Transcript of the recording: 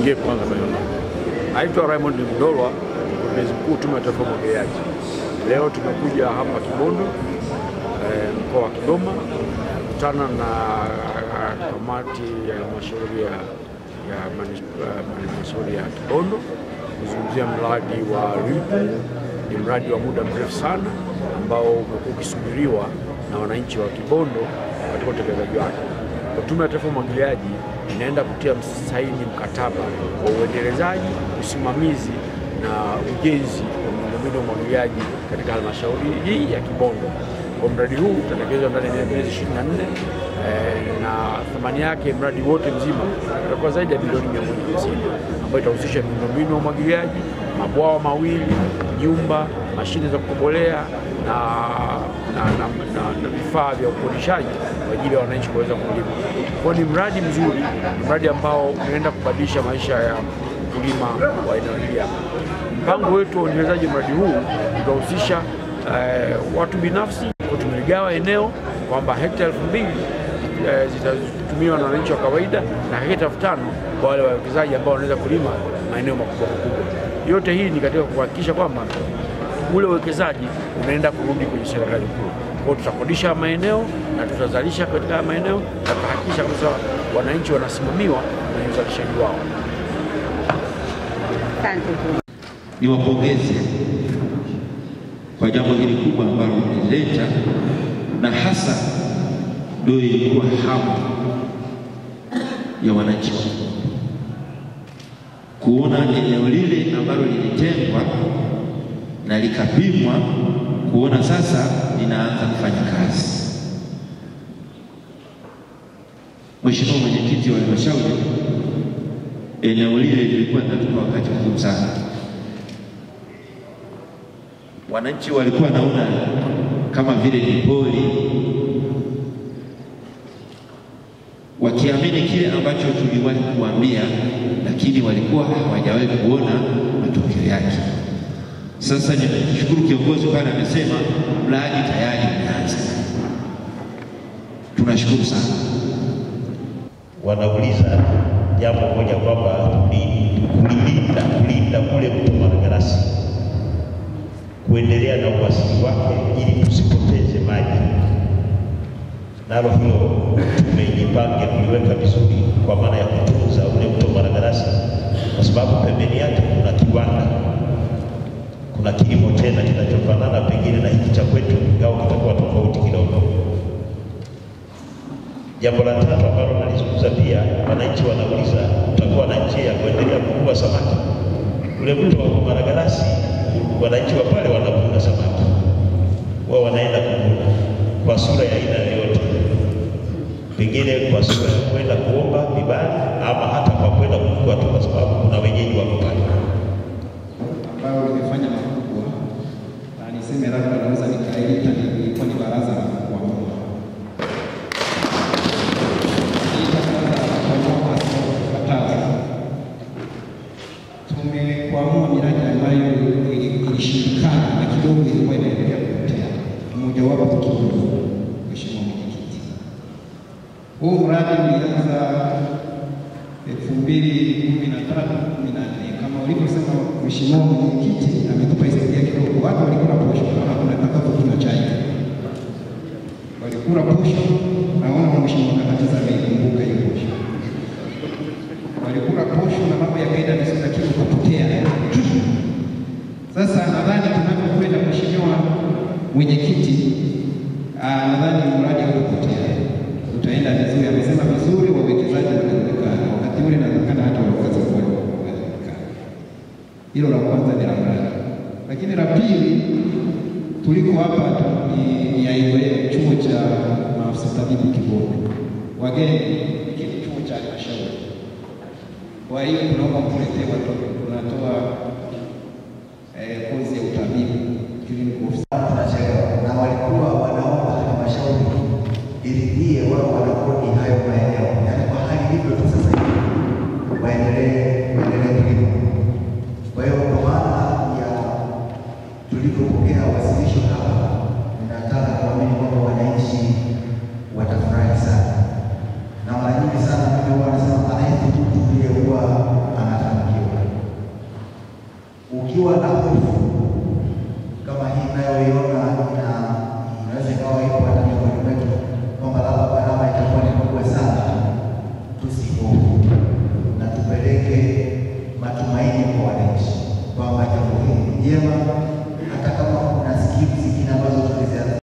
Niingie kwanza kwenye naitwa Raymond Mdolwa, mkurugenzi mkuu Tume ya Taifa ya Umwagiliaji. Leo tumekuja hapa Kibondo, mkoa wa Kigoma, kukutana na kamati ya halmashauri ya Kibondo kuzungumzia mradi wa RIPU. Ni mradi wa muda mrefu sana ambao umekuwa ukisubiriwa na wananchi wa Kibondo katika utekelezaji wake. Tume ya Taifa ya Umwagiliaji inaenda kutia saini mkataba wa uendelezaji, usimamizi na ujenzi wa miundombinu ya umwagiliaji katika halmashauri hii ya Kibondo. Kwa mradi huu utatekelezwa ndani ya miezi 24 na thamani yake mradi wote mzima utakuwa zaidi ya bilioni 150 ambayo itahusisha miundombinu ya umwagiliaji, mabwawa mawili, nyumba, mashine za kukobolea na vifaa vya ukodishaji kwa ajili ya wananchi kuweza kulima. Kwa ni mradi mzuri, mradi ambao unaenda kubadilisha maisha ya mkulima wa eneo hili hapa. Mpango wetu wa uendelezaji mradi huu utahusisha watu binafsi. Tumeligawa eneo kwamba hekta 2000 zitatumiwa na wananchi wa kawaida na hekta 5000 kwa wale wawekezaji ambao wanaweza kulima maeneo makubwa makubwa. Yote hii ni katika kuhakikisha kwamba ule uwekezaji unaenda kurudi kwenye serikali kuu. Kwa hiyo tutakodisha maeneo na tutazalisha katika maeneo na kuhakikisha kwamba wananchi wanasimamiwa kwenye uzalishaji wao. Asante. Niwapongeze kwa jambo hili kubwa ambalo mlileta, na hasa ndio ilikuwa hamu ya wananchi kuona eneo lile ambalo lilitengwa na likapimwa, kuona sasa linaanza kufanya kazi. Mheshimiwa Mwenyekiti wa halmashauri, eneo lile lilikuwa linatupa wakati mgumu sana. Wananchi walikuwa naona kama vile ni pori, wakiamini kile ambacho tuliwahi kuambia, lakini walikuwa hawajawahi kuona matokeo yake. Sasa nimeshukuru kiongozi pale amesema mradi tayari umeanza. Tunashukuru sana. Wanauliza jambo moja kwamba kulinda kule mto Malagarasi, kuendelea na uwasili wake ili tusipoteze maji. Nalo hilo tumejipange kuliweka vizuri kwa maana ya kutunza ule mto Malagarasi, kwa sababu pembeni yake kuna kiwanda, kuna kilimo tena kinachofanana pengine na hiki cha kwetu, ingawa kitakuwa tofauti kidogo. Jambo la tatu ambalo nalizungumza pia, wananchi wanauliza tutakuwa na njia ya kuendelea kuvua samaki. Ule mto wa Malagarasi, wananchi wa pale wanavuna samaki, wao wanaenda kuvuna kwa sura ya aina yoyote, pengine kwa sura ya kwenda kuomba vibali ama hata kwa kwenda kuvua tu, kwa sababu kuna wenyeji wako pale ambao limefanya makubwa. Na niseme labda naweza nikaita ni baraza la kuamua. Tumekuamua miradi ambayo ilishindikana na kidogo ilikuwa inaendelea kupotea. Mmoja wapo Kibondo, Mheshimiwa Mwenyekiti. Huu mradi ulianza 2013-14 kama ulivyosema Mheshimiwa Mwenyekiti, ametupa historia kidogo. Watu walikula posho kama kuna takapo kuna chai. Walikula posho, naona Mheshimiwa Kakatiza ameikumbuka hiyo posho. Walikula posho na mambo yakaenda vizuri, lakini ukapotea. Sasa nadhani tunapokwenda Mheshimiwa Mwenyekiti, nadhani mradi unapotea utaenda vizuri. Amesema vizuri, wawekezaji wanaonekana wakati ule, nadhani hata wawekezaji wanaonekana. Hilo la kwanza ni la mradi. Lakini la pili, tuliko hapa ni IOM, chuo cha maafisa tabibu Kibondo. Wageni kile chuo cha halmashauri. Kwa hiyo tunaomba mtuletee watoto, tunatoa kozi ya utabibu clinical officer. Na walikuwa wanaomba halmashauri iridhie wao wanakodi hayo maeneo. Yaani kwa hali hivyo tu sasa hivi waendelee kulima. Kwa hiyo kwa maana ya tulipopokea wasilisho hapa, ninataka kuamini kwamba wananchi watafurahi sana. Na mara nyingi sana mimi huwa nasema anayethubutu ndiye huwa tukiwa na hofu kama hii inayoiona inaweza ikawa ipo hata miongoni mwetu kwamba labda gharama itakuwa ni kubwa sana, tusihofu na tupeleke matumaini kwa wananchi kwamba jambo hili ni jema